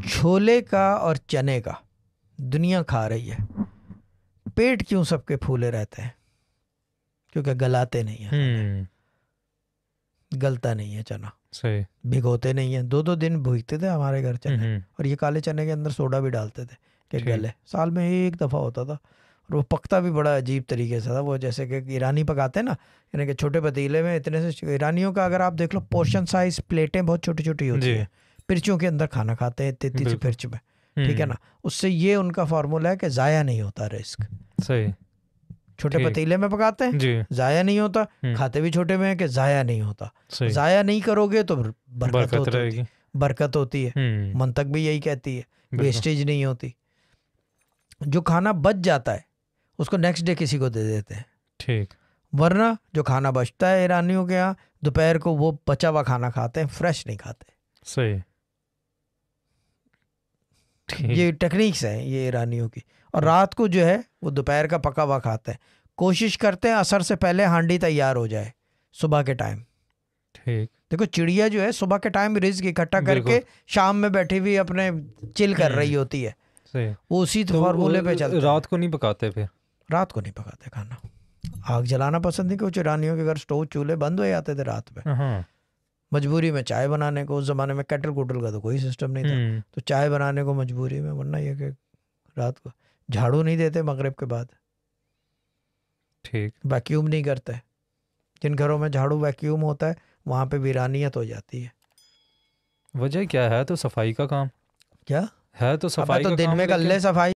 छोले का और चने का दुनिया खा रही है, पेट क्यों सबके फूले रहते हैं? क्योंकि गलाते नहीं है, गलता नहीं है चना, सही भिगोते नहीं है। 2-2 दिन भूनते थे हमारे घर चने, और ये काले चने के अंदर सोडा भी डालते थे कि गले। साल में एक दफ़ा होता था, और वो पकता भी बड़ा अजीब तरीके से था। वो जैसे कि ईरानी पकाते हैं ना, यानी कि छोटे पतीले में इतने से। ईरानियों का अगर आप देख लो पोर्शन साइज, प्लेटें बहुत छोटी छोटी होती है, मिर्चों के अंदर खाना खाते हैं इतनी सी मिर्च में, ठीक है ना। उससे ये उनका फार्मूला है कि ज़ाया नहीं होता रिस्क। सही, छोटे पतीले में पकाते हैं, ज़ाया नहीं होता। खाते भी छोटे में है कि ज़ाया नहीं होता। ज़ाया नहीं करोगे तो बरकत होती है। मंतक भी यही कहती है, वेस्टेज नहीं होती। जो खाना बच जाता है उसको नेक्स्ट डे किसी को दे देते हैं, ठीक। वरना जो खाना बचता है ईरानियों के यहाँ, दोपहर को वो बचा हुआ खाना खाते हैं, फ्रेश नहीं खाते। सही, ये टेक्निक्स हैं ये ईरानियों की। और रात को जो है वो दोपहर का पका हुआ खाते हैं। कोशिश करते हैं असर से पहले हांडी तैयार हो जाए सुबह के टाइम, ठीक। देखो चिड़िया जो है सुबह के टाइम रिज्क इकट्ठा करके शाम में बैठी हुई अपने चिल कर रही होती है, वो उसी फॉर्मूले पे चलते हैं। रात को नहीं पकाते? फिर रात को नहीं पकाते खाना, आग जलाना पसंद नहीं। कुछ ईरानियों के घर स्टोव चूल्हे बंद हो जाते थे रात में, मजबूरी में चाय बनाने को। उस जमाने में केटल कुटल का तो कोई सिस्टम नहीं था, तो चाय बनाने को मजबूरी में। वरना ये कि रात को झाड़ू नहीं देते मगरिब के बाद, ठीक। वैक्यूम नहीं करते। जिन घरों में झाड़ू वैक्यूम होता है वहाँ पे वीरानियत हो जाती है। वजह क्या है? तो सफाई का काम, क्या है? तो सफाई का दिन काम, में कर ले सफाई।